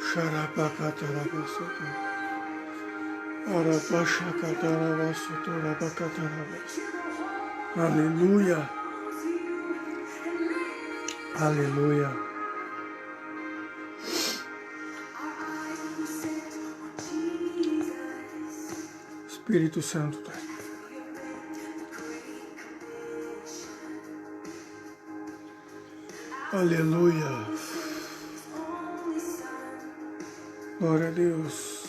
Xarapacatarabasoto. Arapaxacatarabasoto. Rapacatarabas. Aleluia. Aleluia. Espírito Santo, tá? Aleluia. Glória a Deus.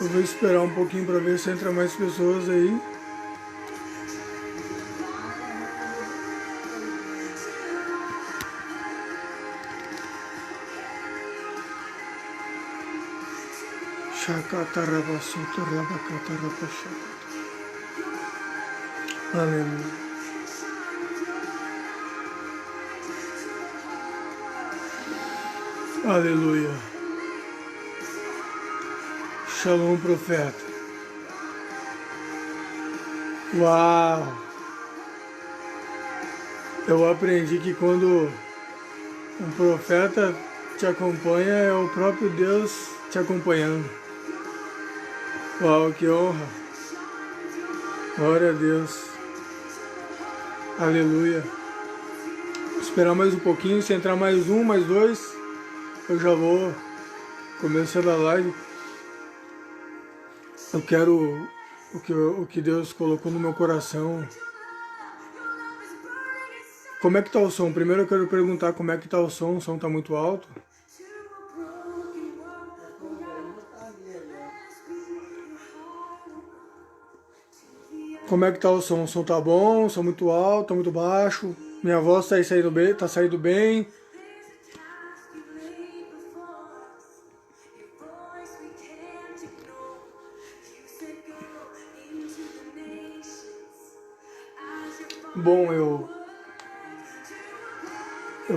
Eu vou esperar um pouquinho para ver se entra mais pessoas aí. Chacatarabassoto, rabacatarabachata. Aleluia. Aleluia. Shalom, profeta. Uau! Eu aprendi que quando um profeta te acompanha, é o próprio Deus te acompanhando. Uau, que honra! Glória a Deus. Aleluia. Vou esperar mais um pouquinho, se entrar mais um, mais dois, eu já vou começando a live. Eu quero o que Deus colocou no meu coração. Como é que tá o som? Primeiro eu quero perguntar como é que tá o som tá muito alto? Como é que tá o som? O som tá bom? O som muito alto? Tá muito baixo? Minha voz tá saindo bem? Tá saindo bem? Bom, eu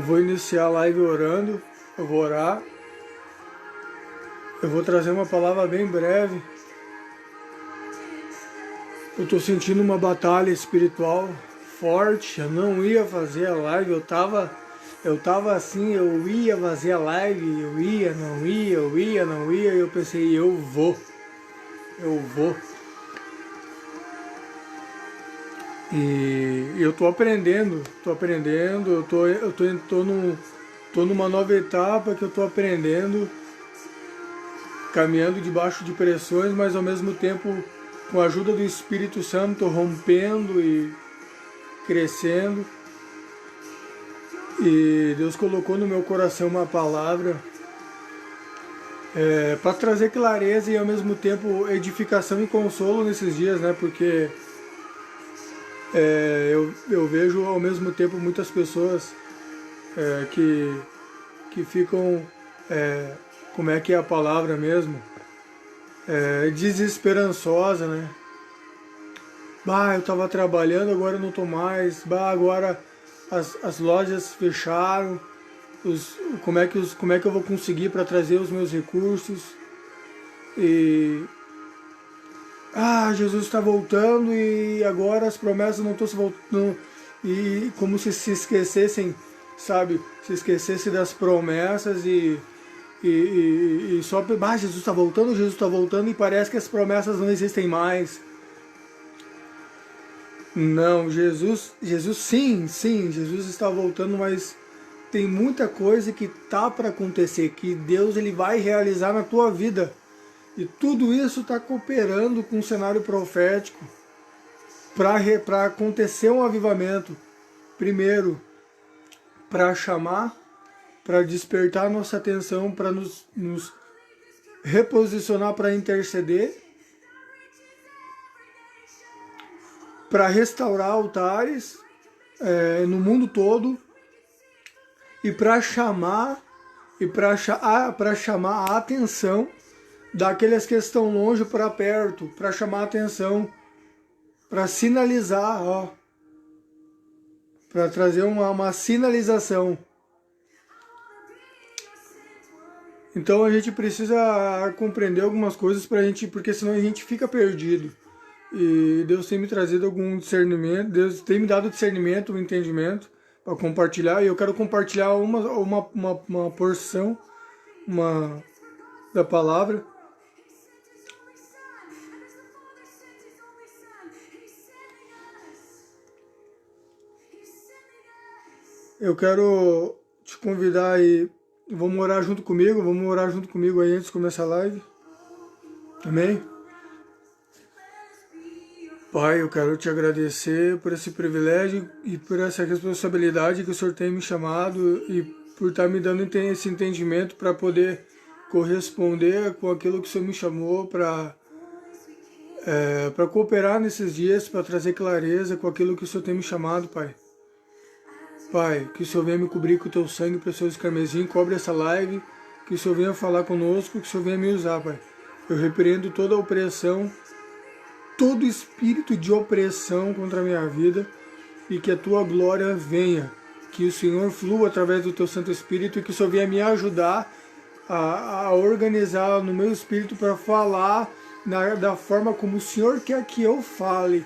vou iniciar a live orando, eu vou orar, eu vou trazer uma palavra bem breve. Eu tô sentindo uma batalha espiritual forte, eu não ia fazer a live, eu tava assim, eu ia fazer a live, eu ia, não ia, e eu pensei, eu vou. E eu tô aprendendo, tô numa nova etapa que eu tô aprendendo, caminhando debaixo de pressões, mas ao mesmo tempo, com a ajuda do Espírito Santo, rompendo e crescendo. E Deus colocou no meu coração uma palavra para trazer clareza e ao mesmo tempo edificação e consolo nesses dias, né? Porque eu vejo ao mesmo tempo muitas pessoas que ficam, como é que é a palavra mesmo? Desesperançosa, né? Bah, eu estava trabalhando, agora eu não estou mais. Bah, agora as lojas fecharam. Como é que eu vou conseguir para trazer os meus recursos? E Jesus está voltando e agora as promessas não estão se voltando. E como se esquecessem, sabe? Se esquecesse das promessas e só, Jesus está voltando e parece que as promessas não existem mais. Não, Jesus sim, Jesus está voltando, mas tem muita coisa que tá para acontecer, que Deus ele vai realizar na tua vida. E tudo isso está cooperando com o cenário profético para acontecer um avivamento. Primeiro, para chamar, para despertar nossa atenção, para nos reposicionar, para interceder, para restaurar altares no mundo todo e para chamar a atenção daqueles que estão longe para perto, para chamar a atenção, para sinalizar, para trazer uma sinalização. Então a gente precisa compreender algumas coisas porque senão a gente fica perdido. E Deus tem me trazido algum discernimento, Deus tem me dado discernimento, um entendimento para compartilhar. E eu quero compartilhar uma porção da palavra. Eu quero te convidar aí, vamos orar junto comigo aí antes de começar a live. Amém? Pai, eu quero te agradecer por esse privilégio e por essa responsabilidade que o Senhor tem me chamado e por estar me dando esse entendimento para poder corresponder com aquilo que o Senhor me chamou para cooperar nesses dias, para trazer clareza com aquilo que o Senhor tem me chamado, Pai. Pai, que o Senhor venha me cobrir com o teu sangue precioso carmesim, cobre essa live, que o Senhor venha falar conosco, que o Senhor venha me usar, Pai. Eu repreendo toda a opressão, todo espírito de opressão contra a minha vida e que a tua glória venha, que o Senhor flua através do teu Santo Espírito e que o Senhor venha me ajudar a organizar no meu espírito para falar da forma como o Senhor quer que eu fale,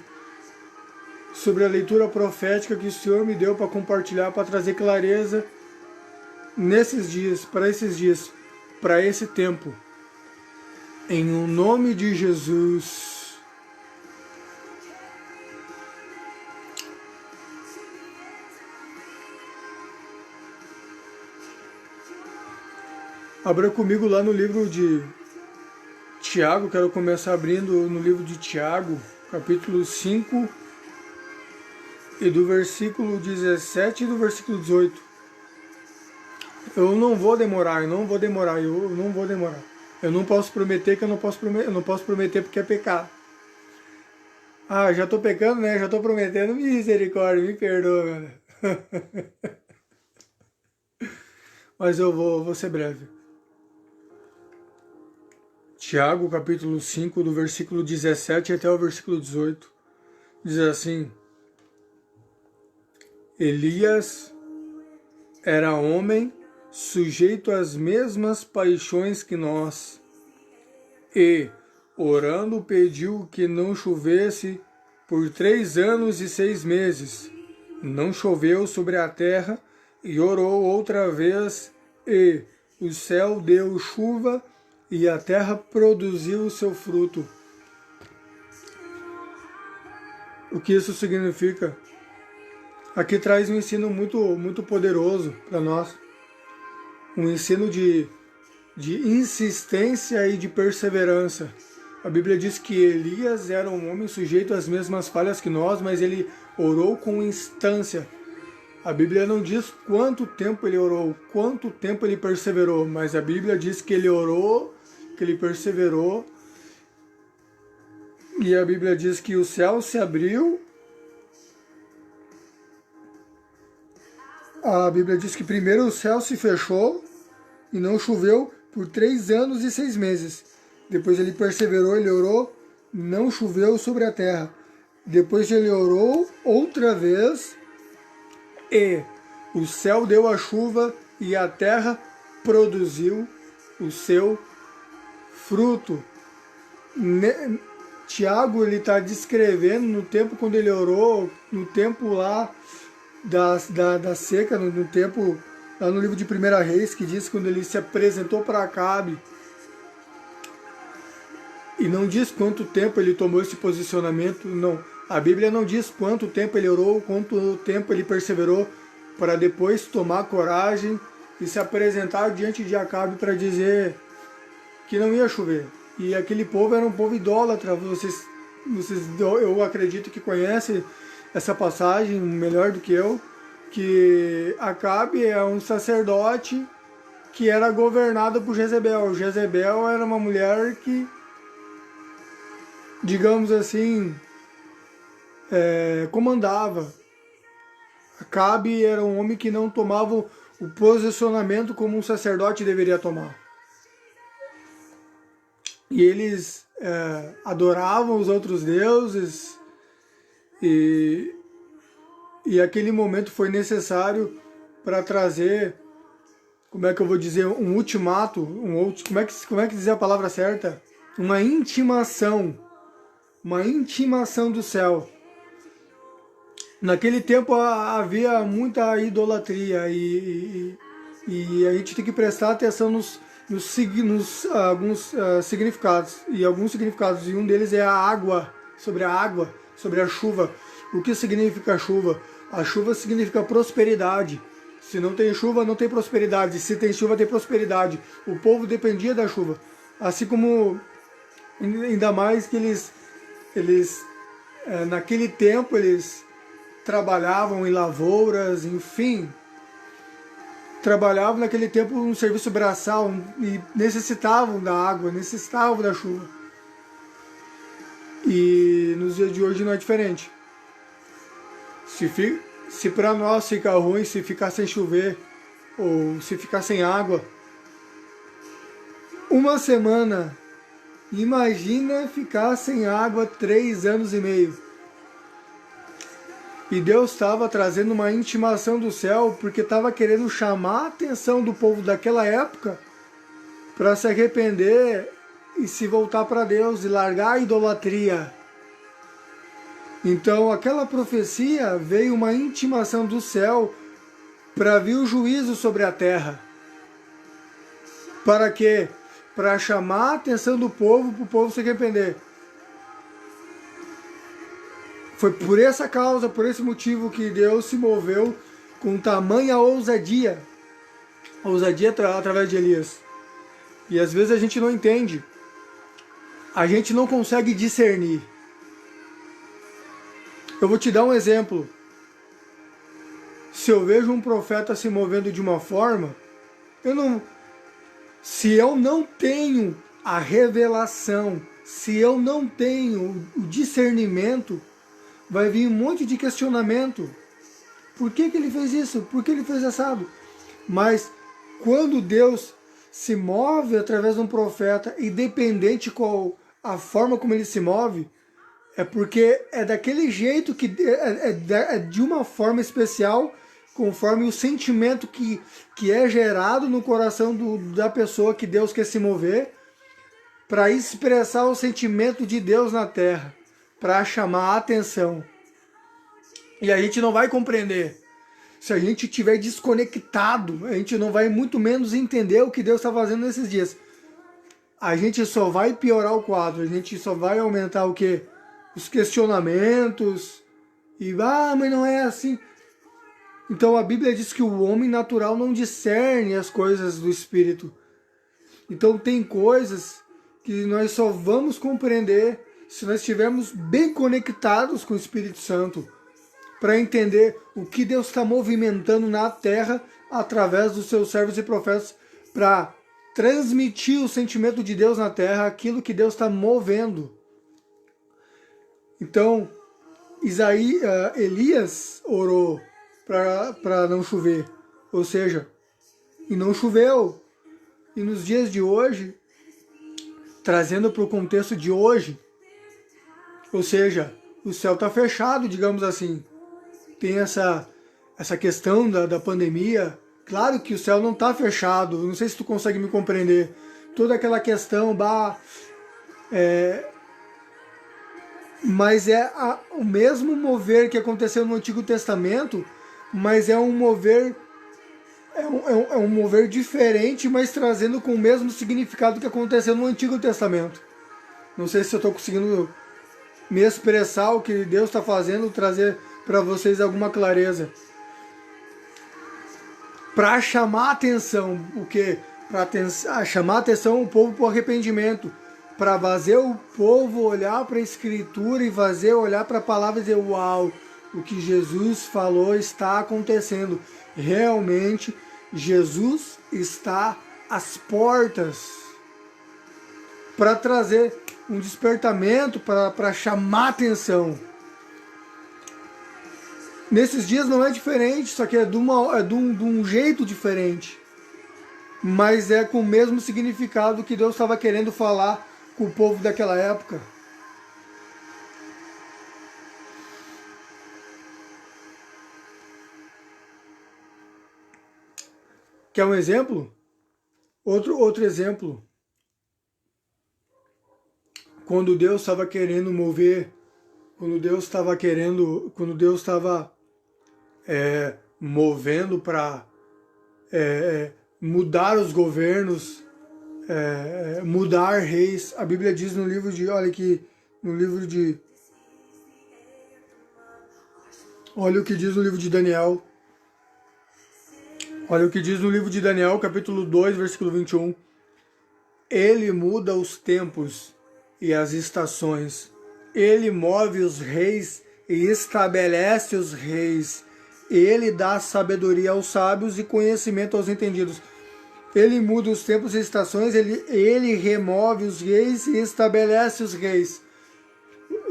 sobre a leitura profética que o Senhor me deu para compartilhar, para trazer clareza nesses dias, para esse tempo. Em o nome de Jesus. Abra comigo lá no livro de Tiago, quero começar abrindo no livro de Tiago, capítulo 5, e do versículo 17 e do versículo 18. Eu não vou demorar. Eu não posso prometer que eu não posso prometer porque é pecado. Ah, já tô pecando, né? Já tô prometendo. Misericórdia, me perdoa, meu Deus. Mas eu vou ser breve. Tiago, capítulo 5, do versículo 17 até o versículo 18. Diz assim: Elias era homem sujeito às mesmas paixões que nós, e, orando, pediu que não chovesse por 3 anos e 6 meses. Não choveu sobre a terra, e orou outra vez, e o céu deu chuva, e a terra produziu o seu fruto. O que isso significa? Aqui traz um ensino muito poderoso para nós. Um ensino de insistência e de perseverança. A Bíblia diz que Elias era um homem sujeito às mesmas falhas que nós, mas ele orou com instância. A Bíblia não diz quanto tempo ele orou, quanto tempo ele perseverou, mas a Bíblia diz que ele orou, que ele perseverou. E a Bíblia diz que o céu se abriu. A Bíblia diz que primeiro o céu se fechou e não choveu por 3 anos e 6 meses. Depois ele perseverou, ele orou, não choveu sobre a terra. Depois ele orou outra vez e o céu deu a chuva e a terra produziu o seu fruto. Tiago ele está descrevendo no tempo quando ele orou, no tempo lá da seca, no tempo lá no livro de 1 Reis, que diz quando ele se apresentou para Acabe. E não diz quanto tempo ele tomou esse posicionamento, não. A Bíblia não diz quanto tempo ele orou, quanto tempo ele perseverou, para depois tomar coragem e se apresentar diante de Acabe para dizer que não ia chover. E aquele povo era um povo idólatra. Eu acredito que conhecem essa passagem melhor do que eu, que Acabe é um sacerdote que era governado por Jezebel. Jezebel era uma mulher que, digamos assim, comandava. Acabe era um homem que não tomava o posicionamento como um sacerdote deveria tomar. E eles adoravam os outros deuses, e aquele momento foi necessário para trazer, como é que eu vou dizer, um ultimato, como é que dizer a palavra certa? Uma intimação uma intimação do céu. Naquele tempo havia muita idolatria e a gente tem que prestar atenção alguns significados. E alguns significados, e um deles é a água, sobre a chuva. O que significa chuva? A chuva significa prosperidade. Se não tem chuva, não tem prosperidade. Se tem chuva, tem prosperidade. O povo dependia da chuva. Assim como, ainda mais que naquele tempo, eles trabalhavam em lavouras, enfim, trabalhavam naquele tempo um serviço braçal e necessitavam da água, necessitavam da chuva. E nos dias de hoje não é diferente. Se para nós fica ruim se ficar sem chover ou se ficar sem água, uma semana, imagina ficar sem água 3 anos e meio. E Deus estava trazendo uma intimação do céu porque estava querendo chamar a atenção do povo daquela época para se arrepender e se voltar para Deus e largar a idolatria. Então aquela profecia veio uma intimação do céu para vir o juízo sobre a terra. Para quê? Para chamar a atenção do povo, para o povo se arrepender. Foi por essa causa, por esse motivo que Deus se moveu com tamanha ousadia. Ousadia através de Elias. E às vezes a gente não entende. A gente não consegue discernir. Eu vou te dar um exemplo. Se eu vejo um profeta se movendo de uma forma, se eu não tenho a revelação, se eu não tenho o discernimento, vai vir um monte de questionamento. Por que ele fez isso? Por que ele fez assado? Mas quando Deus se move através de um profeta, independente qual a forma como ele se move, é porque é daquele jeito que é de uma forma especial, conforme o sentimento que é gerado no coração da pessoa que Deus quer se mover, para expressar o sentimento de Deus na terra, para chamar a atenção. E a gente não vai compreender. Se a gente estiver desconectado, a gente não vai muito menos entender o que Deus está fazendo nesses dias. A gente só vai piorar o quadro, a gente só vai aumentar o quê? Os questionamentos. E, mas não é assim. Então a Bíblia diz que o homem natural não discerne as coisas do Espírito. Então tem coisas que nós só vamos compreender se nós estivermos bem conectados com o Espírito Santo, para entender o que Deus está movimentando na terra através dos seus servos e profetas, para transmitir o sentimento de Deus na terra, aquilo que Deus está movendo. Então, Elias orou para não chover, ou seja, e não choveu. E nos dias de hoje, trazendo para o contexto de hoje, ou seja, o céu está fechado, digamos assim. Tem essa questão da pandemia. Claro que o céu não está fechado, não sei se tu consegue me compreender. Toda aquela questão, mas é o mesmo mover que aconteceu no Antigo Testamento, mas é um mover um mover diferente, mas trazendo com o mesmo significado que aconteceu no Antigo Testamento. Não sei se eu estou conseguindo me expressar o que Deus está fazendo, trazer para vocês alguma clareza. Para chamar a atenção, o quê? Para chamar a atenção o povo para o arrependimento, para fazer o povo olhar para a Escritura e fazer olhar para a palavra e dizer, uau, o que Jesus falou está acontecendo. Realmente, Jesus está às portas, para trazer um despertamento, para chamar a atenção. Nesses dias não é diferente, só que é de um jeito diferente. Mas é com o mesmo significado que Deus estava querendo falar com o povo daquela época. Quer um exemplo? Outro exemplo. quando Deus estava querendo mover, quando Deus estava movendo para mudar os governos, mudar reis. A Bíblia diz no livro de, olha aqui, no livro de, olha o que diz no livro de Daniel. Olha o que diz no livro de Daniel, capítulo 2, versículo 21. Ele muda os tempos e as estações. Ele move os reis e estabelece os reis. Ele dá sabedoria aos sábios e conhecimento aos entendidos. Ele muda os tempos e estações, ele remove os reis e estabelece os reis.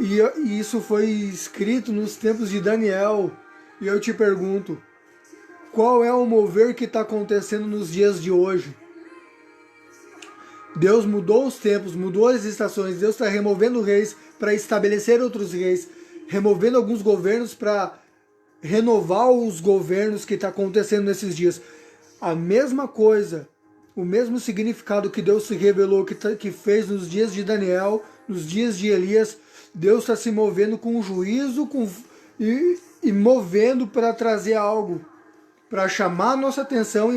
E isso foi escrito nos tempos de Daniel. E eu te pergunto, qual é o mover que está acontecendo nos dias de hoje? Deus mudou os tempos, mudou as estações. Deus está removendo reis para estabelecer outros reis, removendo alguns governos para renovar os governos que está acontecendo nesses dias. A mesma coisa, o mesmo significado que Deus se revelou, que fez nos dias de Daniel, nos dias de Elias. Deus está se movendo com juízo e movendo para trazer algo, para chamar a nossa atenção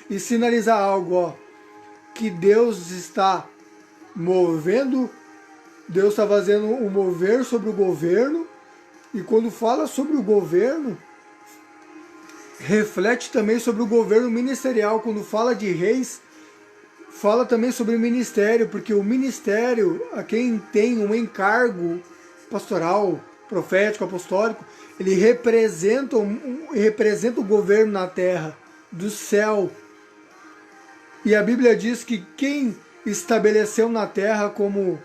e sinalizar algo, ó, que Deus está movendo. Deus está fazendo um mover sobre o governo, e quando fala sobre o governo, reflete também sobre o governo ministerial. Quando fala de reis, fala também sobre o ministério, porque o ministério, a quem tem um encargo pastoral, profético, apostólico, ele representa o governo na terra, do céu. E a Bíblia diz que quem estabeleceu na terra, como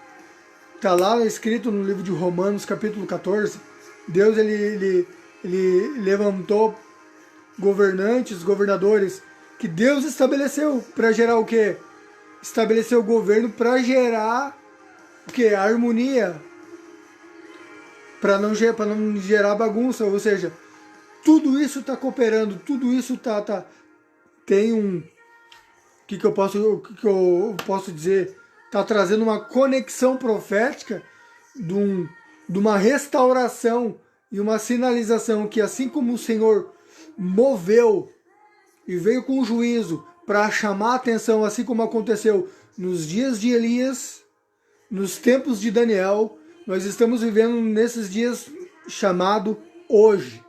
está lá escrito no livro de Romanos, capítulo 14, Deus ele levantou governantes, governadores, que Deus estabeleceu para gerar o quê? Estabeleceu o governo para gerar o quê? A harmonia, para não gerar bagunça, ou seja, tudo isso está cooperando, tudo isso tem um, o que eu posso dizer? Está trazendo uma conexão profética de uma restauração e uma sinalização que, assim como o Senhor moveu e veio com juízo para chamar a atenção, assim como aconteceu nos dias de Elias, nos tempos de Daniel, nós estamos vivendo nesses dias chamado hoje.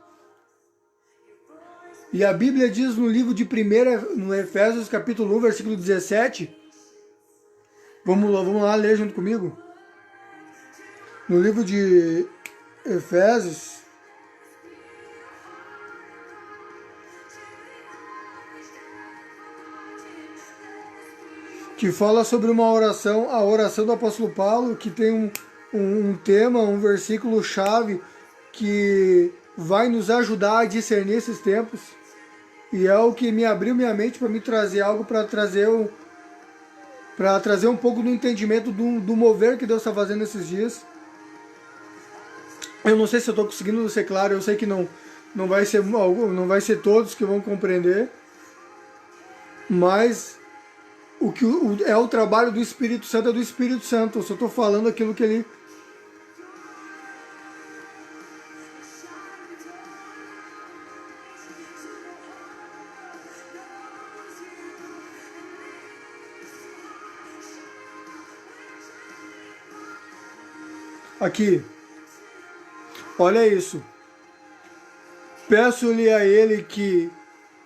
E a Bíblia diz no livro de 1, no Efésios capítulo 1, versículo 17, vamos lá ler junto comigo. No livro de Efésios, que fala sobre uma oração, a oração do apóstolo Paulo, que tem um tema, um versículo chave que vai nos ajudar a discernir esses tempos. E é o que me abriu minha mente para me trazer algo, para trazer um pouco do entendimento do mover que Deus está fazendo nesses dias. Eu não sei se eu estou conseguindo ser claro, eu sei que não vai ser todos que vão compreender, mas é o trabalho do Espírito Santo, é do Espírito Santo. Eu só estou falando aquilo que ele... Aqui, olha isso. Peço-lhe a Ele, que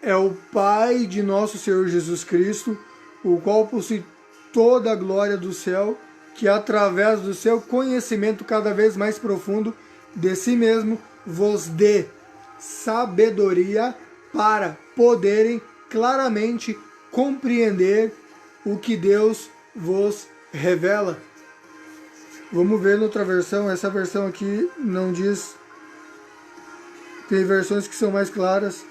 é o Pai de nosso Senhor Jesus Cristo, o qual possui toda a glória do céu, que através do seu conhecimento cada vez mais profundo de si mesmo vos dê sabedoria para poderem claramente compreender o que Deus vos revela. Vamos ver noutra versão. Essa versão aqui não diz. Tem versões que são mais claras.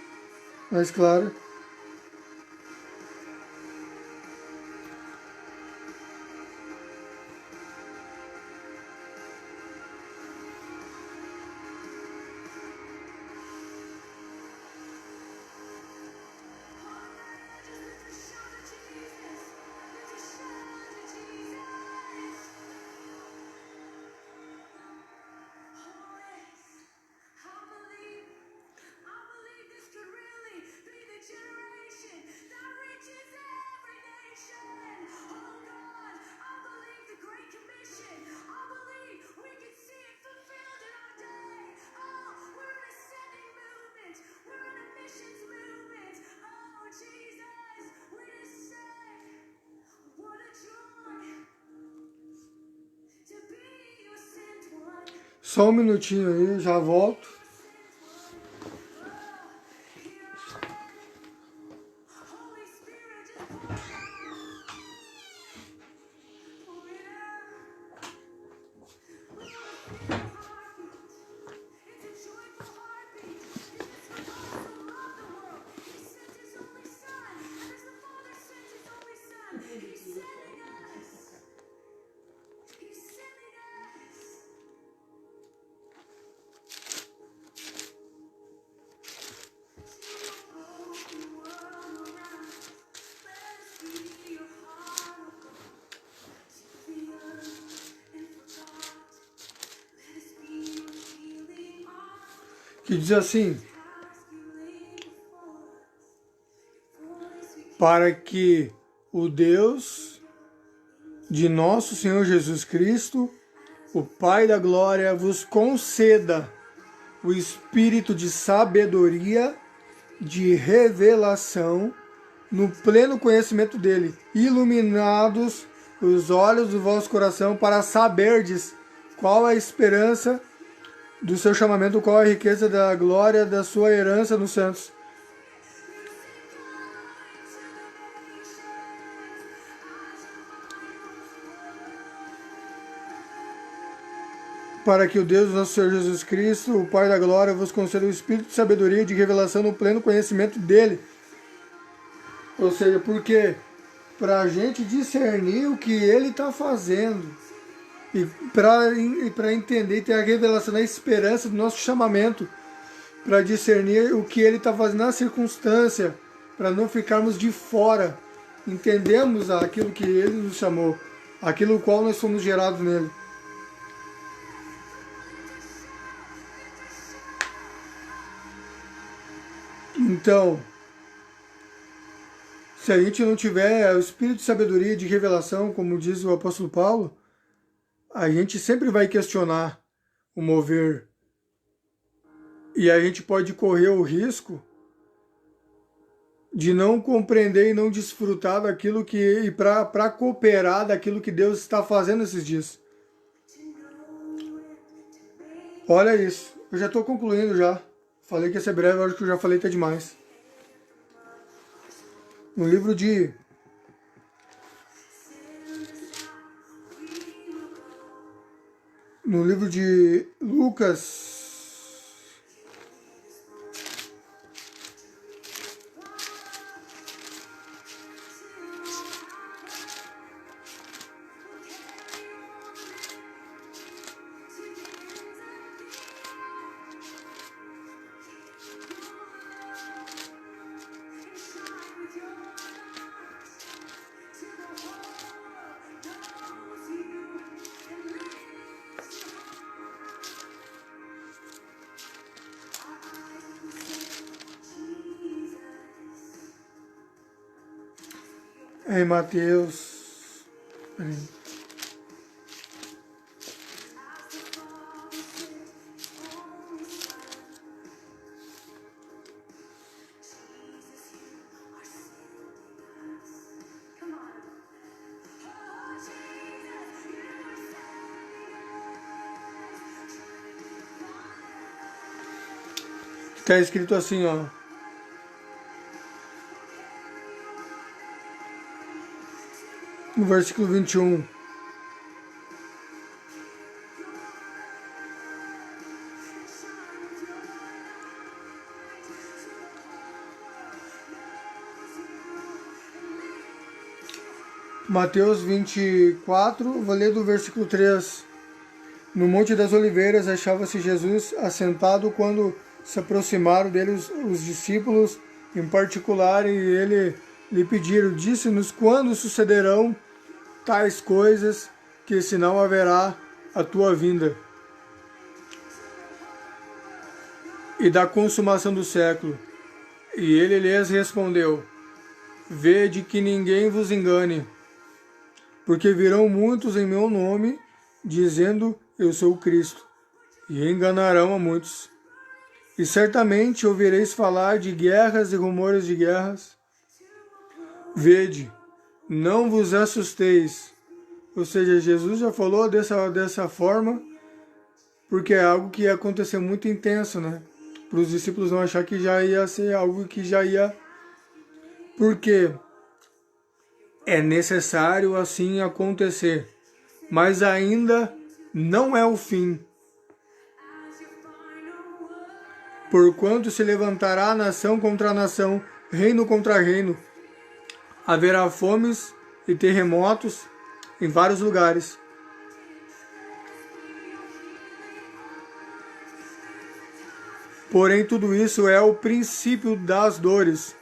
Só um minutinho aí, já volto. Que diz assim: para que o Deus de nosso Senhor Jesus Cristo, o Pai da glória, vos conceda o espírito de sabedoria, de revelação, no pleno conhecimento dele, iluminados os olhos do vosso coração, para saberdes qual a esperança do seu chamamento, qual a riqueza da glória da sua herança nos santos. Para que o Deus do nosso Senhor Jesus Cristo, o Pai da glória, vos conceda o espírito de sabedoria e de revelação no pleno conhecimento dele. Ou seja, porque para a gente discernir o que ele está fazendo e para entender e ter a revelação da esperança do nosso chamamento, para discernir o que ele está fazendo na circunstância, para não ficarmos de fora, entendemos aquilo que ele nos chamou, aquilo qual nós fomos gerados nele. Então, se a gente não tiver o espírito de sabedoria e de revelação, como diz o apóstolo Paulo, a gente sempre vai questionar o mover. E a gente pode correr o risco de não compreender e não desfrutar daquilo e para cooperar daquilo que Deus está fazendo esses dias. Olha isso, eu já estou concluindo já. Falei que ia ser breve, acho que eu já falei até demais. No livro de Lucas, em Mateus, está escrito assim, ó. No versículo 21. Mateus 24, vou ler do versículo 3. No Monte das Oliveiras achava-se Jesus assentado quando se aproximaram dele os discípulos em particular, e ele lhe pediram, disse-nos quando sucederão tais coisas, que senão haverá a tua vinda e da consumação do século. E ele lhes respondeu, vede que ninguém vos engane, porque virão muitos em meu nome, dizendo, eu sou o Cristo, e enganarão a muitos. E certamente ouvireis falar de guerras e rumores de guerras. Vede, não vos assusteis. Ou seja, Jesus já falou dessa forma porque é algo que ia acontecer muito intenso, né? Para os discípulos não achar que já ia ser algo que já ia... Porque é necessário assim acontecer, mas ainda não é o fim. Porquanto se levantará nação contra nação, reino contra reino. Haverá fomes e terremotos em vários lugares. Porém, tudo isso é o princípio das dores.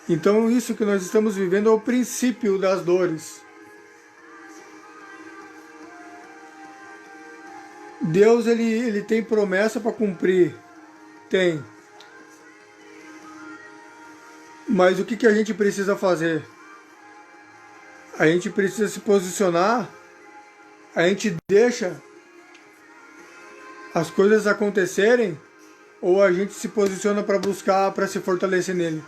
Então, isso que nós estamos vivendo é o princípio das dores. Deus, ele tem promessa para cumprir. Tem. Mas o que a gente precisa fazer? A gente precisa se posicionar. A gente deixa as coisas acontecerem, ou a gente se posiciona para buscar, para se fortalecer nele.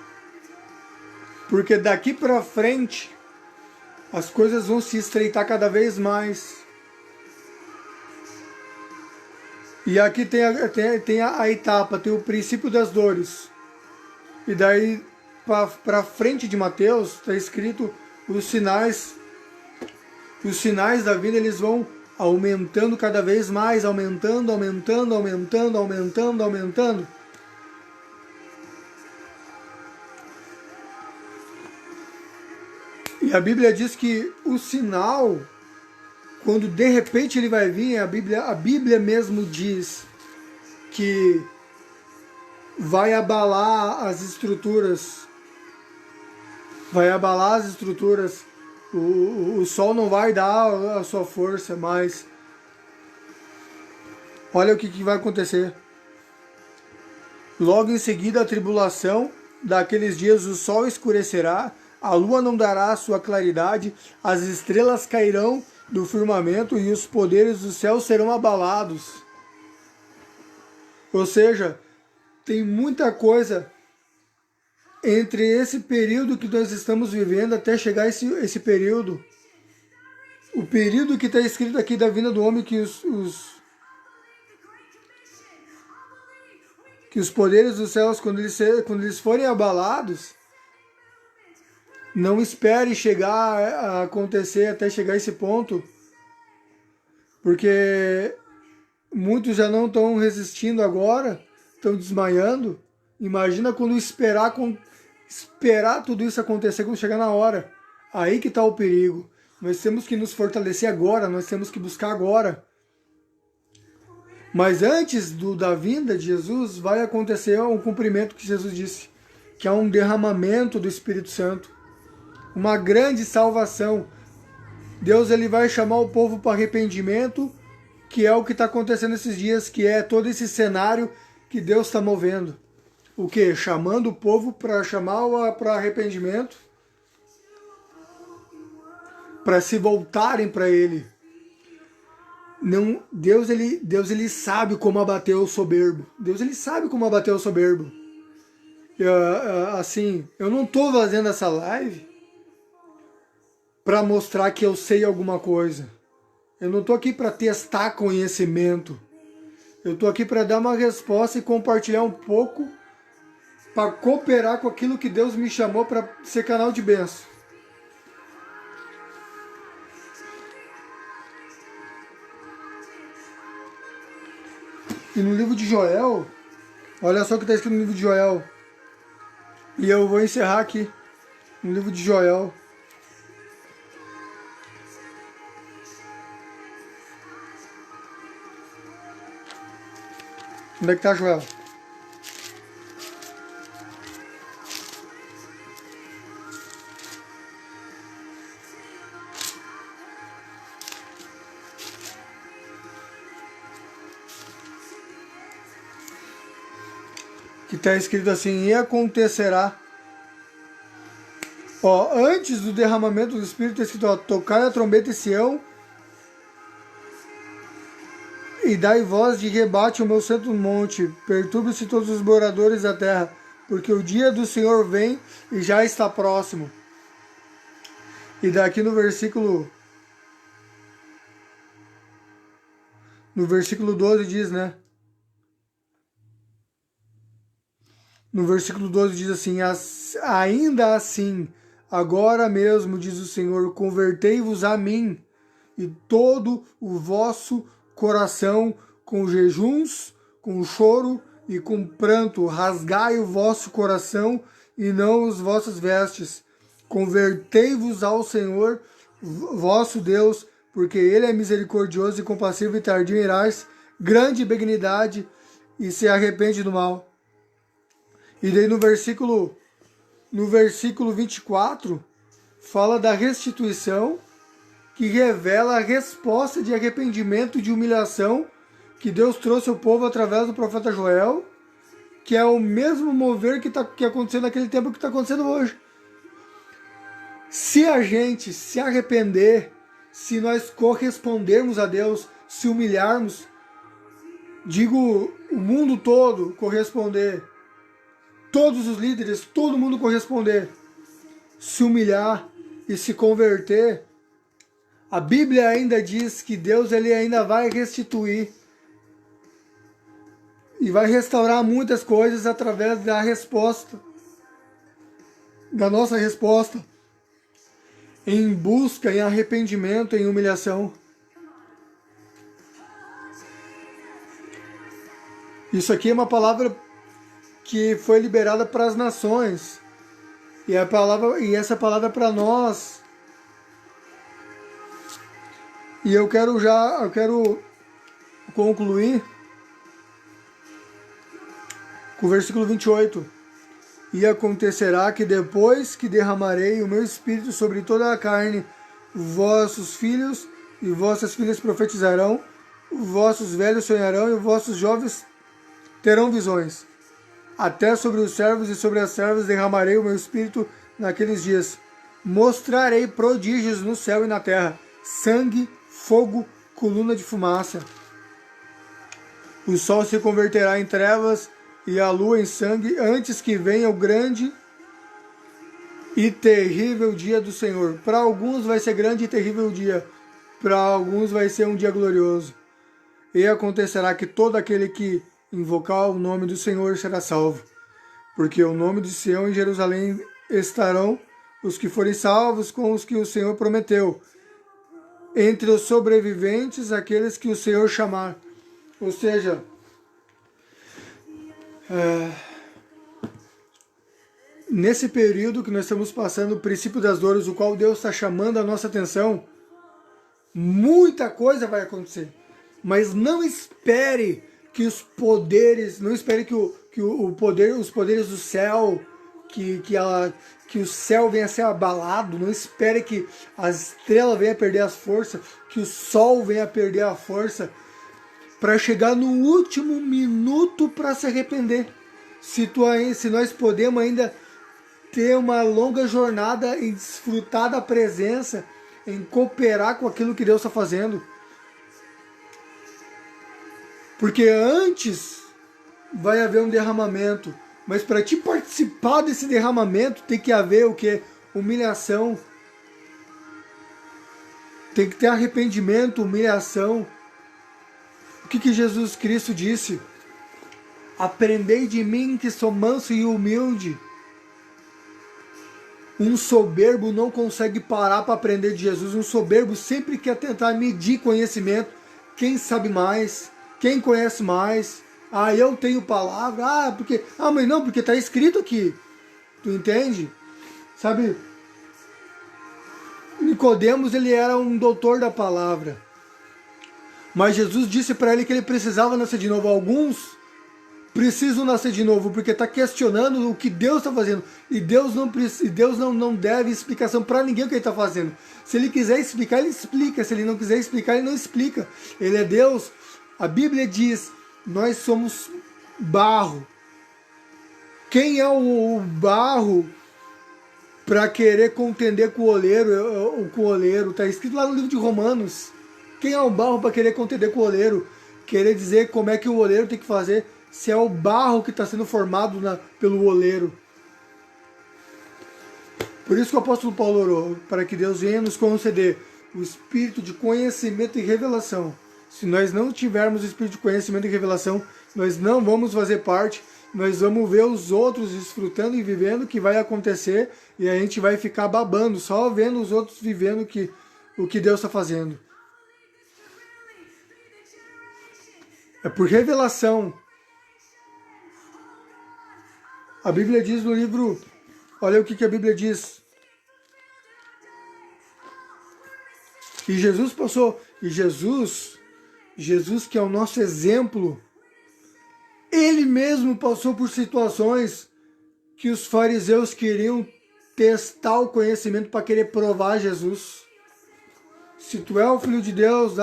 Porque daqui para frente as coisas vão se estreitar cada vez mais. E aqui tem a etapa, tem o princípio das dores. E daí para frente de Mateus está escrito os sinais. Os sinais da vida, eles vão aumentando cada vez mais, aumentando. E a Bíblia diz que o sinal, quando de repente ele vai vir, a Bíblia mesmo diz que vai abalar as estruturas. Vai abalar as estruturas. O sol não vai dar a sua força, mas olha o que vai acontecer. Logo em seguida, a tribulação daqueles dias, o sol escurecerá, a lua não dará a sua claridade, as estrelas cairão do firmamento e os poderes do céu serão abalados. Ou seja, tem muita coisa entre esse período que nós estamos vivendo até chegar esse período. O período que está escrito aqui da vinda do homem, que os poderes dos céus, quando eles forem abalados, não espere chegar a acontecer até chegar a esse ponto, porque muitos já não estão resistindo agora, estão desmaiando. Imagina quando esperar tudo isso acontecer, quando chegar na hora. Aí que está o perigo. Nós temos que nos fortalecer agora, nós temos que buscar agora. Mas antes da vinda de Jesus, vai acontecer um cumprimento que Jesus disse, que é um derramamento do Espírito Santo, uma grande salvação. Deus, ele vai chamar o povo para arrependimento, que é o que está acontecendo esses dias, que é todo esse cenário que Deus está movendo. O quê? Chamando o povo para chamar para arrependimento, para se voltarem para Ele. Não, Deus ele sabe como abater o soberbo. Deus, ele sabe como abater o soberbo. Assim, eu não estou fazendo essa live para mostrar que eu sei alguma coisa. Eu não estou aqui para testar conhecimento. Eu estou aqui para dar uma resposta e compartilhar um pouco, para cooperar com aquilo que Deus me chamou para ser canal de bênção. E no livro de Joel, olha só o que está escrito no livro de Joel. E eu vou encerrar aqui, no livro de Joel. Onde é que está Joel? Que está escrito assim: e acontecerá. Ó, antes do derramamento do Espírito, está escrito: ó, tocai a trombeta em Sião e dai voz de rebate ao meu santo monte, perturbe-se todos os moradores da terra, porque o dia do Senhor vem e já está próximo. E daqui no versículo No versículo 12 diz, né? No versículo 12 diz assim: ainda assim, agora mesmo, diz o Senhor, convertei-vos a mim, e todo o vosso coração, com jejuns, com choro e com pranto, rasgai o vosso coração e não as vossas vestes. Convertei-vos ao Senhor, vosso Deus, porque Ele é misericordioso e compassivo e tardio em irar-se, grande benignidade, e se arrepende do mal. E daí no versículo 24, fala da restituição, que revela a resposta de arrependimento e de humilhação que Deus trouxe ao povo através do profeta Joel, que é o mesmo mover que aconteceu naquele tempo que está acontecendo hoje. Se a gente se arrepender, se nós correspondermos a Deus, se humilharmos, digo o mundo todo corresponder, todos os líderes, todo mundo corresponder, se humilhar e se converter, a Bíblia ainda diz que Deus ele ainda vai restituir e vai restaurar muitas coisas através da resposta, da nossa resposta, em busca, em arrependimento, em humilhação. Isso aqui é uma palavra que foi liberada para as nações, e essa palavra é para nós. E eu quero concluir com o versículo 28. E acontecerá que depois que derramarei o meu espírito sobre toda a carne, vossos filhos e vossas filhas profetizarão, vossos velhos sonharão e vossos jovens terão visões. Até sobre os servos e sobre as servas derramarei o meu espírito naqueles dias. Mostrarei prodígios no céu e na terra, sangue, fogo, coluna de fumaça. O sol se converterá em trevas e a lua em sangue, antes que venha o grande e terrível dia do Senhor. Para alguns vai ser grande e terrível dia, para alguns vai ser um dia glorioso. E acontecerá que todo aquele que invocar o nome do Senhor será salvo, porque o nome de Sião e Jerusalém estarão os que forem salvos com os que o Senhor prometeu. Entre os sobreviventes, aqueles que o Senhor chamar. Ou seja, nesse período que nós estamos passando, o princípio das dores, o qual Deus está chamando a nossa atenção, muita coisa vai acontecer. Mas não espere que os poderes, não espere que os poderes do céu, que o céu venha a ser abalado, não espere que a estrela venha a perder as forças, que o sol venha a perder a força, para chegar no último minuto para se arrepender. Se nós podemos ainda ter uma longa jornada em desfrutar da presença, em cooperar com aquilo que Deus está fazendo. Porque antes vai haver um derramamento, mas para te participar desse derramamento tem que haver o quê? Humilhação. Tem que ter arrependimento, humilhação. O que Jesus Cristo disse? Aprendei de mim que sou manso e humilde. Um soberbo não consegue parar para aprender de Jesus. Um soberbo sempre quer tentar medir conhecimento. Quem sabe mais? Quem conhece mais? Ah, eu tenho palavra. Mas não, porque está escrito aqui. Tu entende? Sabe? Nicodemos, ele era um doutor da palavra. Mas Jesus disse para ele que ele precisava nascer de novo. Alguns precisam nascer de novo porque está questionando o que Deus está fazendo. E Deus não deve explicação para ninguém o que ele está fazendo. Se ele quiser explicar, ele explica. Se ele não quiser explicar, ele não explica. Ele é Deus. A Bíblia diz, nós somos barro. Quem é o barro para querer contender com o oleiro? Está escrito lá no livro de Romanos. Quem é o barro para querer contender com o oleiro? Querer dizer como é que o oleiro tem que fazer, se é o barro que está sendo formado pelo oleiro. Por isso que o apóstolo Paulo orou, para que Deus venha nos conceder o espírito de conhecimento e revelação. Se nós não tivermos o espírito de conhecimento e revelação, nós não vamos fazer parte, nós vamos ver os outros desfrutando e vivendo o que vai acontecer e a gente vai ficar babando, só vendo os outros vivendo o que Deus está fazendo. É por revelação. A Bíblia diz no livro, olha o que a Bíblia diz. E Jesus passou, e Jesus que é o nosso exemplo, ele mesmo passou por situações que os fariseus queriam testar o conhecimento para querer provar Jesus. Se tu é o Filho de Deus,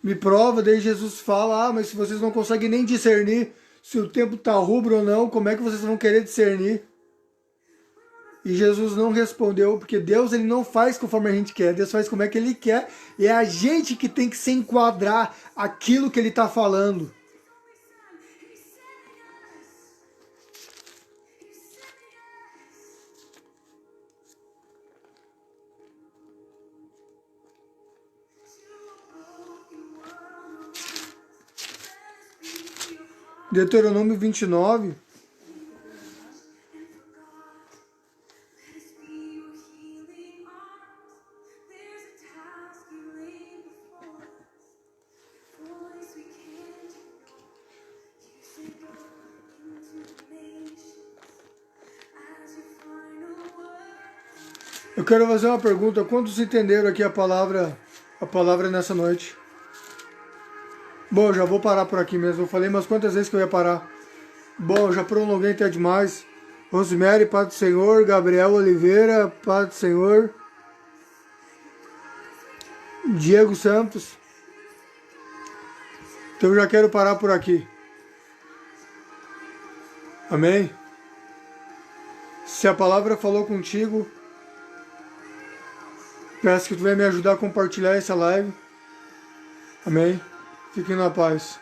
me prova. Daí Jesus fala, mas se vocês não conseguem nem discernir se o tempo está rubro ou não, como é que vocês vão querer discernir? E Jesus não respondeu, porque Deus ele não faz conforme a gente quer, Deus faz como é que ele quer, e é a gente que tem que se enquadrar aquilo que ele está falando. Deuteronômio 29. Eu quero fazer uma pergunta. Quantos entenderam aqui a palavra nessa noite? Bom, já vou parar por aqui mesmo. Eu falei, mas quantas vezes que eu ia parar? Bom, já prolonguei até demais. Rosemary, Paz do Senhor. Gabriel Oliveira, Paz do Senhor. Diego Santos. Então eu já quero parar por aqui. Amém? Se a palavra falou contigo, peço que tu venha me ajudar a compartilhar essa live. Amém? Fiquem na paz.